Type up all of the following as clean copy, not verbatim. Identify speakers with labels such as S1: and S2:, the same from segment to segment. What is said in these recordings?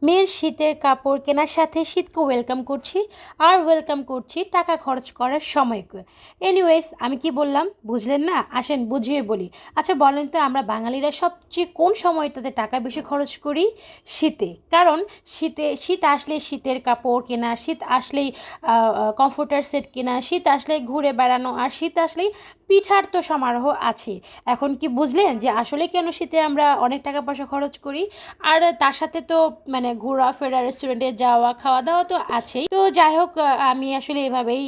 S1: মেয়ের শীতের কাপড় কেনার সাথে শীতকে ওয়েলকাম করছি আর ওয়েলকাম করছি টাকা খরচ করার সময়কে। এনিওয়েজ, আমি কি বললাম বুঝলেন না? আসেন বুঝিয়ে বলি। আচ্ছা বলেন তো, আমরা বাঙালিরা সবচেয়ে কোন সময়টাতে টাকা বেশি খরচ করি? শীতে। কারণ শীত আসলেই শীতের কাপড় কেনা, শীত আসলেই কমফোর্টার সেট কেনা, শীত আসলেই ঘুরে বেড়ানো, আর শীত আসলেই পিঠার তো সমারোহ আছে। এখন কি বুঝলেন যে আসলে কেন শীতে আমরা অনেক টাকা পয়সা খরচ করি? আর তার সাথে তো ঘোরাফেরা, রেস্টুরেন্টে যাওয়া, খাওয়া দাওয়া তো আছেই। তো যাই হোক, আমি আসলে এভাবেই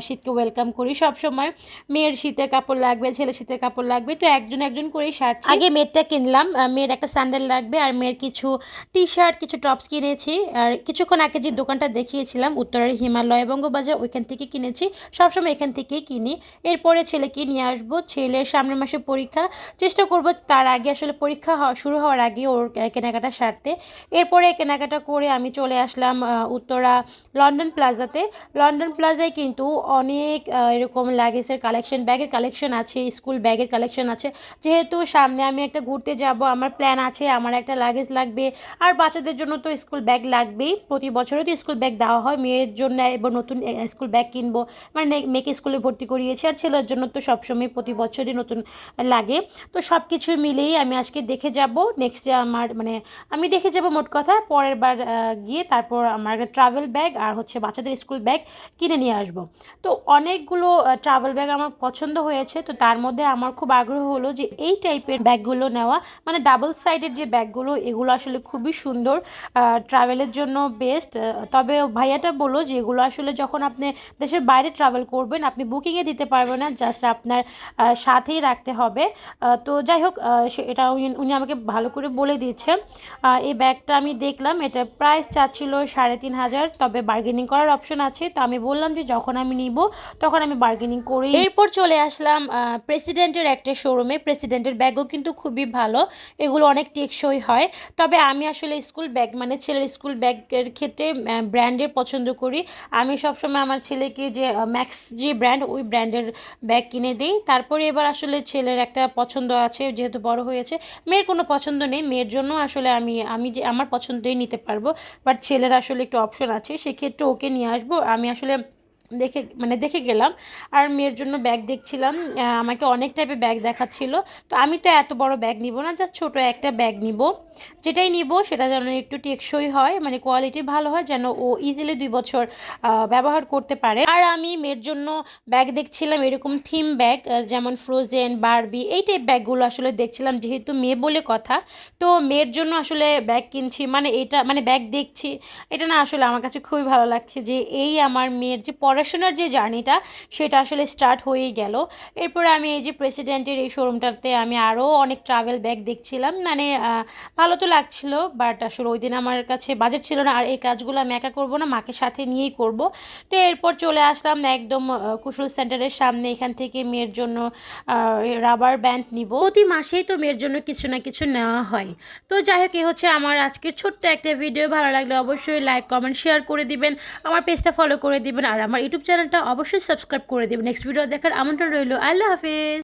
S1: শীতকে ওয়েলকাম করি সব সময়। মেয়ের শীতের কাপড় লাগবে, ছেলে শীতের কাপড় লাগবে, তো একজন একজন করেই সারছি। আগে মেয়েরটা কিনলাম, মেয়ের একটা স্যান্ডেল লাগবে, আর মেয়ের কিছু টি শার্ট, কিছু টপস কিনেছি। আর কিছুক্ষণ আগে যে দোকানটা দেখিয়েছিলাম উত্তরের হিমালয় বঙ্গবাজার, ওইখান থেকে কিনেছি। সবসময় এখান থেকেই কিনি। এরপরে ছেলেকে নিয়ে আসবো, ছেলের সামনের মাসে পরীক্ষা। চেষ্টা করব তার আগে, আসলে পরীক্ষা শুরু হওয়ার আগে ওর কেনাকাটা সারতে। এরপরে কেনাকাটা করে আমি চলে আসলাম উত্তরা লন্ডন প্লাজাতে। লন্ডন প্লাজায় কিন্তু অনেক এরকম লাগেজের কালেকশন, ব্যাগের কালেকশন আছে, স্কুল ব্যাগের কালেকশন আছে। যেহেতু সামনে আমি একটা ঘুরতে যাব, আমার প্ল্যান আছে, আমার একটা লাগেজ লাগবে। আর বাচ্চাদের জন্য তো স্কুল ব্যাগ লাগবেই, প্রতি বছরই তো স্কুল ব্যাগ দেওয়া হয়। মেয়ের জন্য এবার নতুন স্কুল ব্যাগ কিনবো, মানে মেয়েকে স্কুলে ভর্তি করিয়েছি। আর ছেলের জন্য তো সবসময় প্রতি বছরই নতুন লাগে। তো সব কিছু মিলেই আমি আজকে দেখে যাব। নেক্সট ডে আমি দেখে যাব মোট কথা। পরের বার গিয়ে তারপর আমার ট্রাভেল ব্যাগ আর হচ্ছে বাচ্চাদের স্কুল ব্যাগ কিনে নিয়ে আসব। তো অনেকগুলো ট্রাভেল ব্যাগ আমার পছন্দ হয়েছে। তো তার মধ্যে আমার খুব আগ্রহ হলো যে এই টাইপের ব্যাগগুলো নেওয়া, মানে ডাবল সাইডের যে ব্যাগগুলো, এগুলো আসলে খুবই সুন্দর, ট্রাভেলের জন্য বেস্ট। তবে ভাইয়াটা বললো যে এগুলো আসলে যখন আপনি দেশের বাইরে ট্রাভেল করবেন, আপনি বুকিংয়ে দিতে পারবেন না, জাস্ট আপনার সাথেই রাখতে হবে। তো যাই হোক, এটা উনি আমাকে ভালো করে বলে দিয়েছেন। এই ব্যাগটা আমি দেখলাম, এটা প্রাইস চাচ্ছিল 3,500, তবে বার্গেনিং করার অপশন আছে। তো আমি বললাম যে যখন আমি নিব তখন আমি বার্গেনিং করি। এরপর চলে আসলাম প্রেসিডেন্টের একটা শোরুমে। প্রেসিডেন্টের ব্যাগও কিন্তু খুবই ভালো, এগুলো অনেক টেকসই হয়। তবে আমি আসলে স্কুল ব্যাগ, মানে ছেলের স্কুল ব্যাগের ক্ষেত্রে ব্র্যান্ডের পছন্দ করি। আমি সবসময় আমার ছেলেকে যে ম্যাক্স যে ব্র্যান্ড, ওই ব্র্যান্ডের ব্যাগ কিনে দিই। তারপরে এবার আসলে ছেলের একটা পছন্দ আছে, যেহেতু বড় হয়েছে। মেয়ের কোনো পছন্দ নেই, মেয়ের জন্য আসলে আমি যে আমার পছন্দই নিতে পারবো। বাট ছেলের আসলে একটু অপশন আছে, সেক্ষেত্রে ওকে নিয়ে আসবো। আমি আসলে দেখে গেলাম আর মেয়ের জন্য ব্যাগ দেখছিলাম। আমাকে অনেক টাইপের ব্যাগ দেখাচ্ছিল। তো আমি তো এত বড় ব্যাগ নিব না, জাস্ট ছোট একটা ব্যাগ নিব। যেটাই নিব সেটা যেন একটু টেকসই হয়, মানে কোয়ালিটি ভালো হয়, যেন ও ইজিলি 2 বছর ব্যবহার করতে পারে। আর আমি মেয়ের জন্য ব্যাগ দেখছিলাম এরকম থিম ব্যাগ, যেমন ফ্রোজেন, বারবি, এই টাইপ ব্যাগগুলো আসলে দেখছিলাম, যেহেতু মেয়ে বলে কথা। তো মেয়ের জন্য আসলে ব্যাগ কিনছি, ব্যাগ দেখছি। এটা না আসলে আমার কাছে খুবই ভালো লাগছে যে এই আমার মেয়ের যে পড়াশোনার যে জার্নিটা, সেটা আসলে স্টার্ট হয়েই গেল। এরপরে আমি এই যে প্রেসিডেন্টের এই শোরুমটাতে আমি আরও অনেক ট্রাভেল ব্যাগ দেখছিলাম। ভালো তো লাগছিল, বাট আসলে ওই দিন আমার কাছে বাজেট ছিল না, আর এই কাজগুলো আমি একা করবো না, মাকে সাথে নিয়েই করব। তো এরপর চলে আসলাম একদম কুশল সেন্টারের সামনে। এখান থেকে মেয়ের জন্য রাবার ব্যান্ড নিব। প্রতি মাসেই তো মেয়ের জন্য কিছু না কিছু নেওয়া হয়। তো যাই হোক, এ হচ্ছে আমার আজকের ছোট্ট একটা ভিডিও। ভালো লাগলে অবশ্যই লাইক, কমেন্ট, শেয়ার করে দিবেন, আমার পেজটা ফলো করে দিবেন, আর আমার ইউটিউব চ্যানেলটা অবশ্যই সাবস্ক্রাইব করে দিবেন। নেক্সট ভিডিও দেখার আমন্ত্রণ রইল। আল্লাহ হাফেজ।